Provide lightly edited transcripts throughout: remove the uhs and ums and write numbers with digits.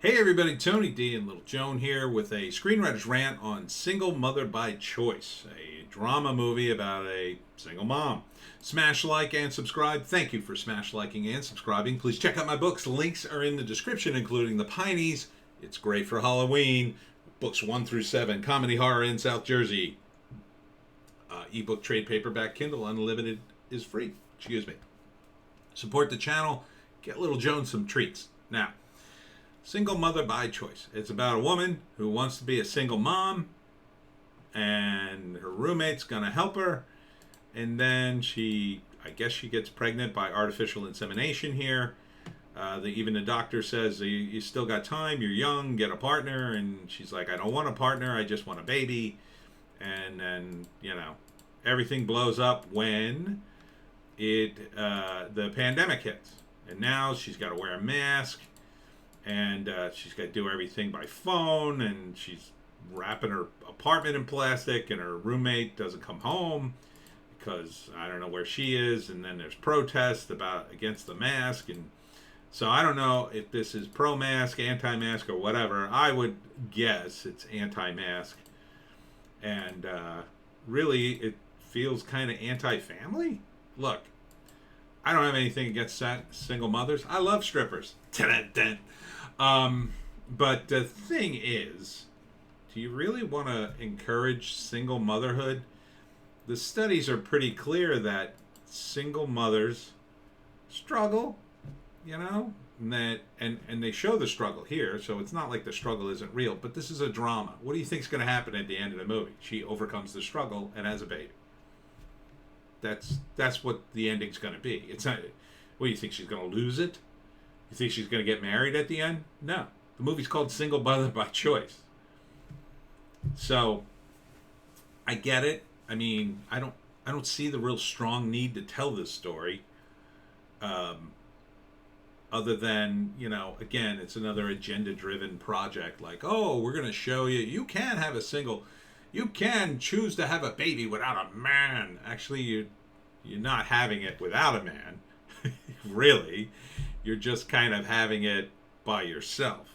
Hey everybody, Tony D and Little Joan here with a screenwriter's rant on Single Mother by Choice, a drama movie about a single mom. Smash like and subscribe. Thank you for smash liking and subscribing. Please check out my books. Links are in the description, including the Pineys. It's great for Halloween. Books 1 through 7, comedy horror in South Jersey. Ebook, trade paperback, Kindle, unlimited is free. Excuse me. Support the channel. Get Little Joan some treats. Now, Single Mother by Choice. It's about a woman who wants to be a single mom, and her roommate's gonna help her, and then I guess she gets pregnant by artificial insemination here. Even the doctor says, you still got time, you're young, get a partner, and she's like, I don't want a partner, I just want a baby. And then, everything blows up when the pandemic hits. And now she's got to wear a mask, and she's got to do everything by phone, and she's wrapping her apartment in plastic, and her roommate doesn't come home because I don't know where she is, and then there's protests against the mask, and so I don't know if this is pro-mask, anti-mask, or whatever. I would guess it's anti-mask, and really it feels kind of anti-family. Look, I don't have anything against single mothers. I love strippers. But the thing is, do you really want to encourage single motherhood? The studies are pretty clear that single mothers struggle, and they show the struggle here, so it's not like the struggle isn't real, but this is a drama. What do you think is going to happen at the end of the movie? She overcomes the struggle and has a baby. That's what the ending's going to be. It's not. What do you think, she's going to lose it? You think she's going to get married at the end? No. The movie's called Single Mother by Choice. So I get it. I mean, I don't see the real strong need to tell this story. Other than, again, it's another agenda-driven project. Like, oh, we're going to show you you can choose to have a baby without a man. Actually, you're not having it without a man. Really. You're just kind of having it by yourself.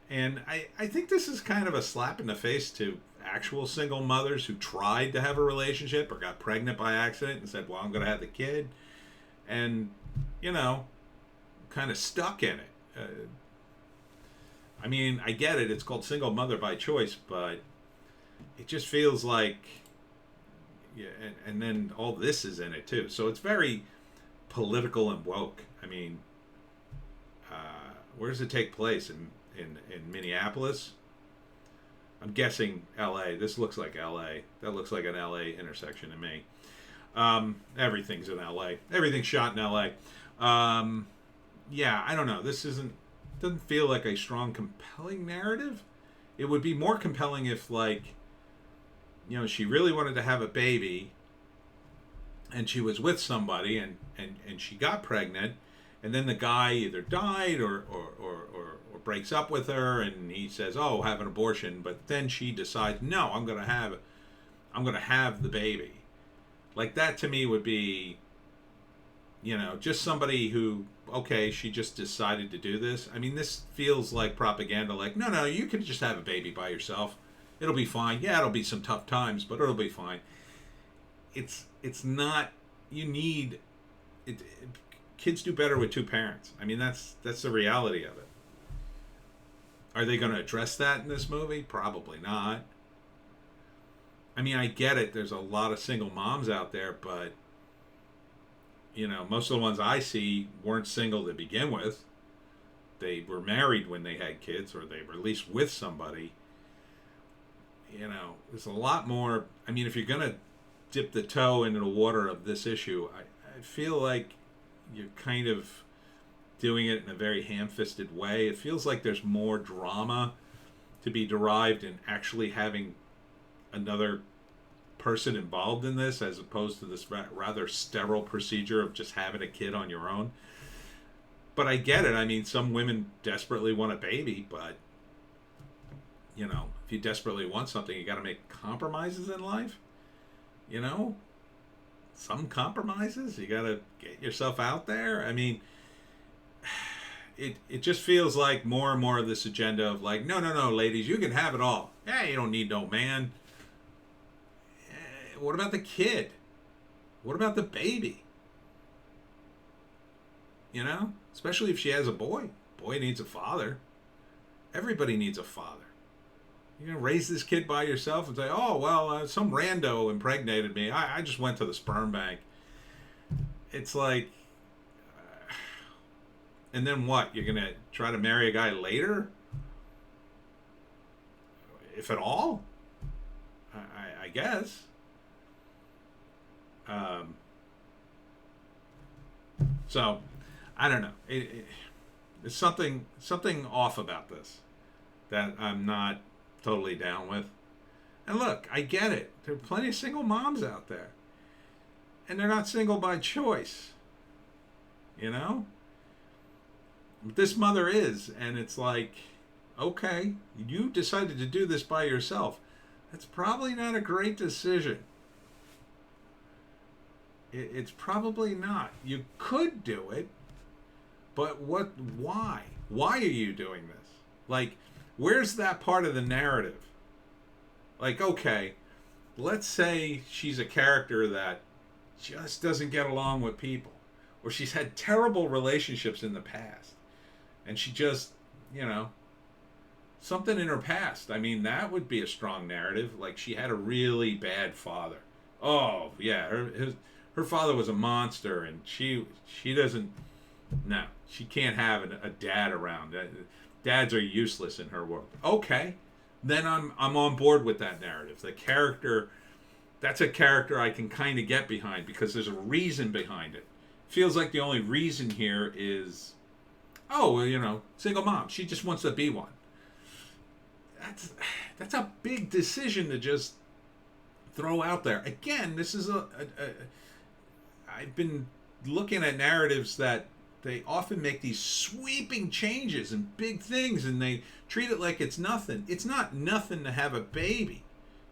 And I think this is kind of a slap in the face to actual single mothers who tried to have a relationship or got pregnant by accident and said, well, I'm going to have the kid. And, kind of stuck in it. I mean, I get it. It's called Single Mother by Choice, but it just feels like, yeah, and then all this is in it too. So it's very political and woke. I mean, where does it take place? In Minneapolis? I'm guessing L.A. This looks like L.A. That looks like an L.A. intersection to me. Everything's in L.A. Everything's shot in L.A. Yeah, I don't know. Doesn't feel like a strong, compelling narrative. It would be more compelling if, she really wanted to have a baby, and she was with somebody, and she got pregnant, and then the guy either died or breaks up with her, and he says, "Oh, have an abortion," but then she decides, "No, I'm gonna have the baby." Like, that to me would be, just somebody who, okay, she just decided to do this. I mean, this feels like propaganda. Like, no, you can just have a baby by yourself. It'll be fine. Yeah, it'll be some tough times, but it'll be fine. It's not. You need it. Kids do better with two parents. I mean, that's the reality of it. Are they going to address that in this movie? Probably not. I mean, I get it. There's a lot of single moms out there, but most of the ones I see weren't single to begin with. They were married when they had kids, or they were at least with somebody. There's a lot more. I mean, if you're going to dip the toe into the water of this issue, I feel like you're kind of doing it in a very ham-fisted way. It feels like there's more drama to be derived in actually having another person involved in this, as opposed to this rather sterile procedure of just having a kid on your own. But I get it. I mean, some women desperately want a baby, but if you desperately want something, you got to make compromises in life. Some compromises. You got to get yourself out there. I mean, it just feels like more and more of this agenda of like, no, no, no, ladies, you can have it all. Yeah, you don't need no man. What about the kid? What about the baby? You know? Especially if she has a boy. Boy needs a father. Everybody needs a father. You're going to raise this kid by yourself and say, oh, well, some rando impregnated me. I just went to the sperm bank. It's like, and then what? You're going to try to marry a guy later? If at all? I guess. So, I don't know. There's something off about this that I'm not totally down with. And look, I get it. There are plenty of single moms out there. And they're not single by choice. You know? But this mother is. And it's like, okay, you decided to do this by yourself. That's probably not a great decision. It's probably not. You could do it. But why? Why are you doing this? Like, where's that part of the narrative? Like, okay, let's say she's a character that just doesn't get along with people. Or she's had terrible relationships in the past. And she just, you know, something in her past. I mean, that would be a strong narrative. Like, she had a really bad father. Oh, yeah, her father was a monster, and she doesn't... No, she can't have a dad around. Dads are useless in her world. Okay, then I'm on board with that narrative. The character, that's a character I can kind of get behind because there's a reason behind it. Feels like the only reason here is, oh, well, you know, single mom. She just wants to be one. That's a big decision to just throw out there. Again, this is I've been looking at narratives that they often make these sweeping changes and big things, and they treat it like it's nothing. It's not nothing to have a baby.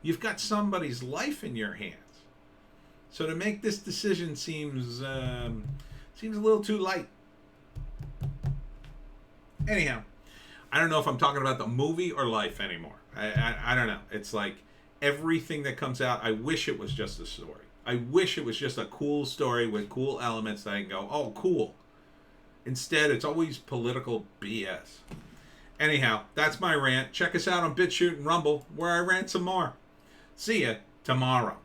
You've got somebody's life in your hands. So to make this decision seems a little too light. Anyhow, I don't know if I'm talking about the movie or life anymore. I don't know. It's like everything that comes out, I wish it was just a story. I wish it was just a cool story with cool elements that I can go, oh, cool. Instead, it's always political BS. Anyhow, that's my rant. Check us out on Bitchute and Rumble, where I rant some more. See ya tomorrow.